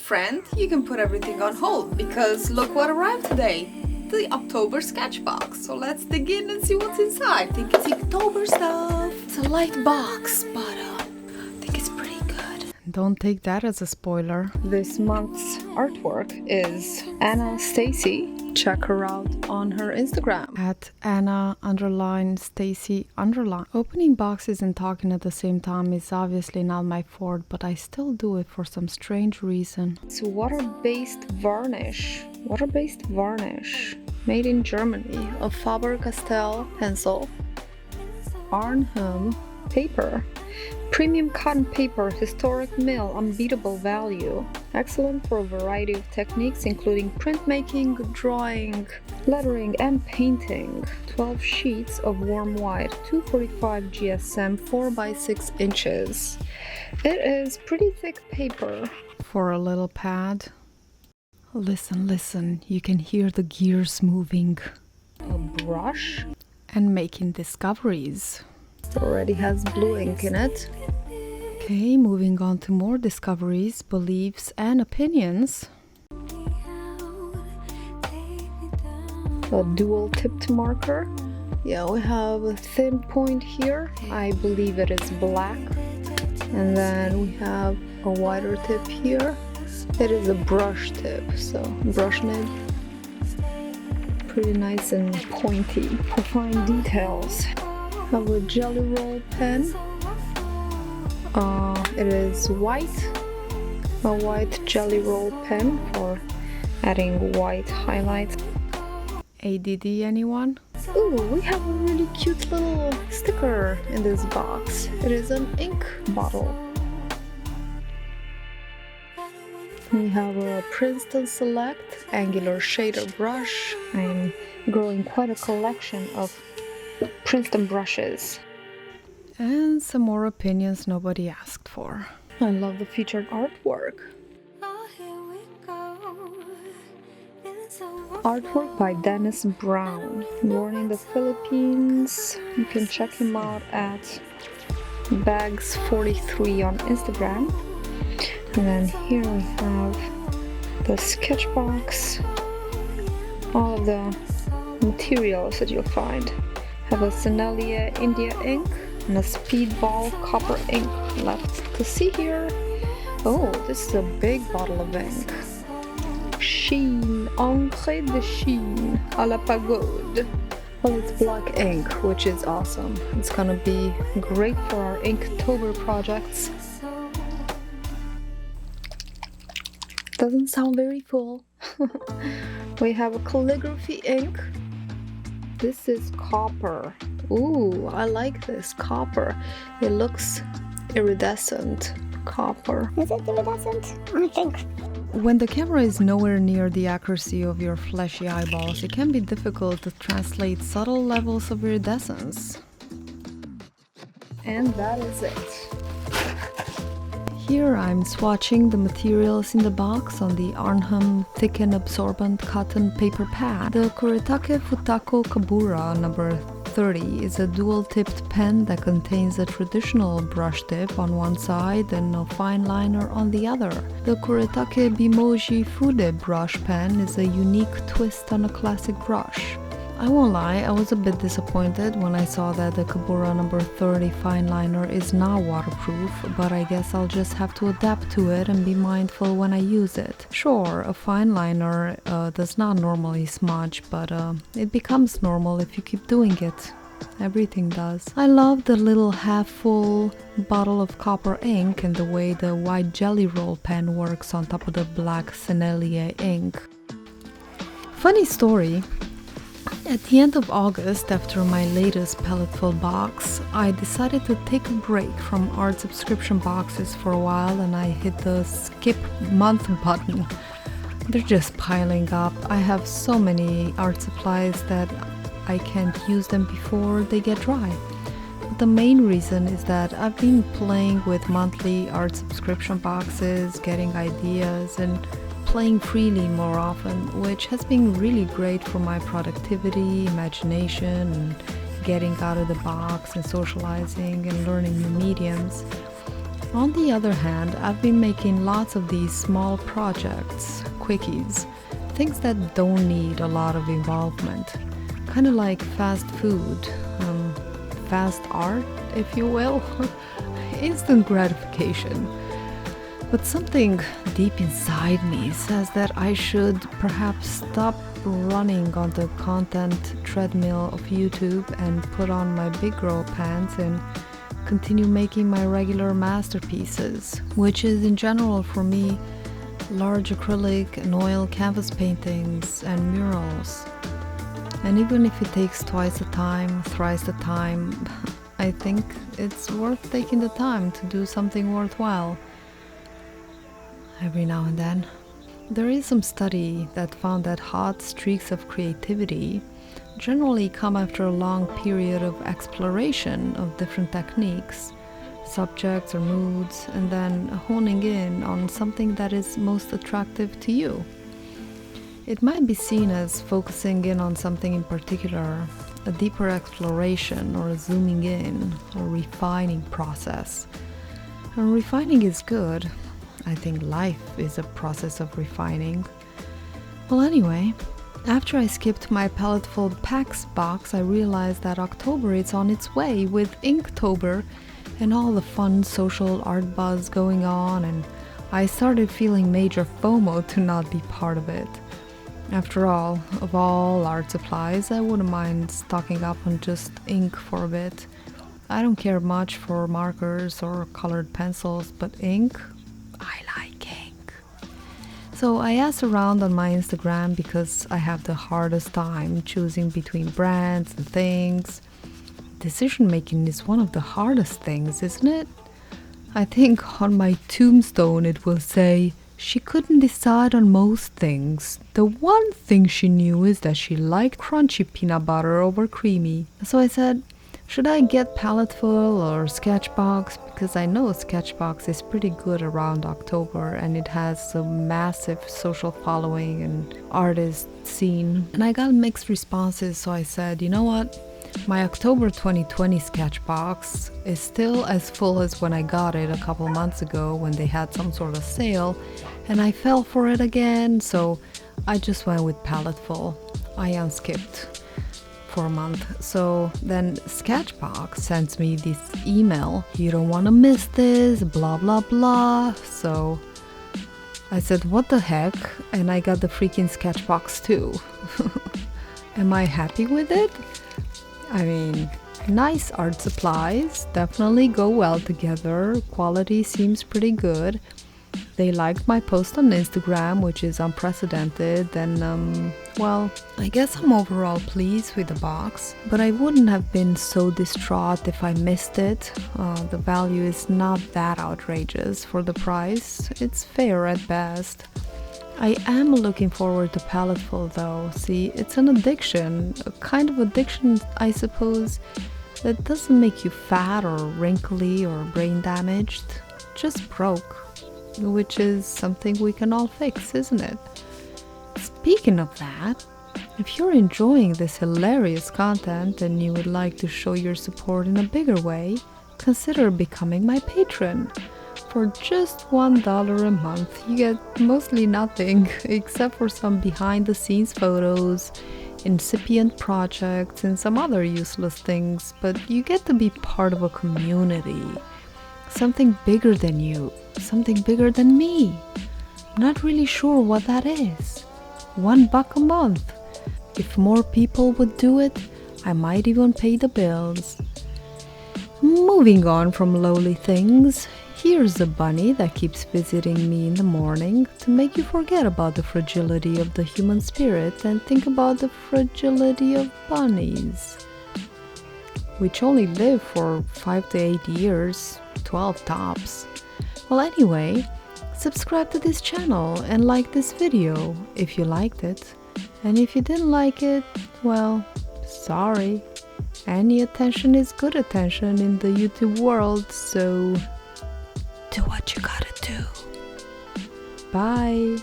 friend, you can put everything on hold because look what arrived today. The October Sketchbox. So let's dig in and see what's inside. I think it's Inktober stuff. It's a light box, but I think it's pretty good. Don't take that as a spoiler. This month's artwork is Anna Stacy. Check her out on her Instagram. At Anna_Stacy_. Opening boxes and talking at the same time is obviously not my forte, but I still do it for some strange reason. It's water-based varnish. Water-based varnish. Made in Germany. A Faber-Castell pencil. Arnhem paper. Premium cotton paper, historic mill, unbeatable value. Excellent for a variety of techniques including printmaking, drawing, lettering, and painting. 12 sheets of warm white, 245 GSM, 4 by 6 inches. It is pretty thick paper. For a little pad. Listen, you can hear the gears moving. A brush. And making discoveries. It already has blue ink in it. Okay, moving on to more discoveries, beliefs, and opinions. A dual-tipped marker. Yeah, we have a thin point here. I believe it is black. And then we have a wider tip here. It is a brush tip, so brush nib. Pretty nice and pointy. For fine details. Have a jelly roll pen. It is white, a white jelly roll pen for adding white highlights. ADD anyone? Ooh, we have a really cute little sticker in this box. It is an ink bottle. We have a Princeton Select angular shader brush. I'm growing quite a collection of Princeton brushes. And some more opinions nobody asked for. I love the featured artwork. Artwork by Dennis Brown, born in the Philippines. You can check him out at bags43 on Instagram. And then here we have the Sketchbox, all of the materials that you'll find. Have a Sennelier India ink and a Speedball copper ink left to see here. Oh, this is a big bottle of ink. Sheen, encre de Sheen, à la pagode. Well, it's black ink, which is awesome. It's gonna be great for our Inktober projects. Doesn't sound very full. We have a calligraphy ink. This is copper. Ooh, I like this copper. It looks iridescent. Copper. Is it iridescent? I think. When the camera is nowhere near the accuracy of your fleshy eyeballs, it can be difficult to translate subtle levels of iridescence. And that is it. Here I'm swatching the materials in the box on the Arnhem Thick and Absorbent Cotton Paper Pad. The Kuretake Futako Kabura number 30 is a dual-tipped pen that contains a traditional brush tip on one side and a fine liner on the other. The Kuretake Bimoji Fude brush pen is a unique twist on a classic brush. I won't lie, I was a bit disappointed when I saw that the Kabura number 30 fine liner is not waterproof, but I guess I'll just have to adapt to it and be mindful when I use it. Sure, a fine liner does not normally smudge, but it becomes normal if you keep doing it. Everything does. I love the little half-full bottle of copper ink and the way the white jelly roll pen works on top of the black Sennelier ink. Funny story. At the end of August, after my latest palette-filled box, I decided to take a break from art subscription boxes for a while and I hit the skip month button. They're just piling up. I have so many art supplies that I can't use them before they get dry. But the main reason is that I've been playing with monthly art subscription boxes, getting ideas, and playing freely more often, which has been really great for my productivity, imagination, and getting out of the box and socializing and learning new mediums. On the other hand, I've been making lots of these small projects, quickies, things that don't need a lot of involvement. Kind of like fast food, fast art, if you will. Instant gratification. But something deep inside me says that I should perhaps stop running on the content treadmill of YouTube and put on my big girl pants and continue making my regular masterpieces, which is in general for me large acrylic and oil canvas paintings and murals. And even if it takes twice the time, thrice the time, I think it's worth taking the time to do something worthwhile every now and then. There is some study that found that hot streaks of creativity generally come after a long period of exploration of different techniques, subjects or moods, and then honing in on something that is most attractive to you. It might be seen as focusing in on something in particular, a deeper exploration or a zooming in or refining process. And refining is good. I think life is a process of refining. Well, anyway, after I skipped my palettefull packs box, I realized that October is on its way with Inktober and all the fun social art buzz going on, and I started feeling major FOMO to not be part of it. After all, of all art supplies, I wouldn't mind stocking up on just ink for a bit. I don't care much for markers or colored pencils, but ink? I like ink. So I asked around on my Instagram because I have the hardest time choosing between brands and things. Decision making is one of the hardest things, isn't it? I think on my tombstone it will say, she couldn't decide on most things. The one thing she knew is that she liked crunchy peanut butter over creamy. So I said, should I get Paletteful or Sketchbox? Because I know Sketchbox is pretty good around October and it has a massive social following and artist scene. And I got mixed responses, so I said, you know what? My October 2020 Sketchbox is still as full as when I got it a couple months ago when they had some sort of sale, and I fell for it again, so I just went with Paletteful. I unskipped for a month. So then Sketchbox sends me this email, you don't want to miss this, blah blah blah. So I said, what the heck? And I got the freaking Sketchbox too. Am I happy with it? I mean, nice art supplies, definitely go well together, quality seems pretty good. They liked my post on Instagram, which is unprecedented, and well, I guess I'm overall pleased with the box, but I wouldn't have been so distraught if I missed it. The value is not that outrageous for the price, it's fair at best. I am looking forward to Paletteful though. See, it's an addiction, a kind of addiction, I suppose, that doesn't make you fat or wrinkly or brain damaged, just broke, which is something we can all fix, isn't it? Speaking of that, if you're enjoying this hilarious content and you would like to show your support in a bigger way, consider becoming my patron. For just $1 a month, you get mostly nothing except for some behind-the-scenes photos, incipient projects, and some other useless things, but you get to be part of a community. Something bigger than you, something bigger than me. I'm not really sure what that is. $1 a month. If more people would do it, I might even pay the bills. Moving on from lowly things, here's a bunny that keeps visiting me in the morning to make you forget about the fragility of the human spirit and think about the fragility of bunnies, which only live for 5 to 8 years, 12 tops. Well, anyway, subscribe to this channel and like this video if you liked it. And if you didn't like it, well, sorry. Any attention is good attention in the YouTube world, so do what you gotta do. Bye.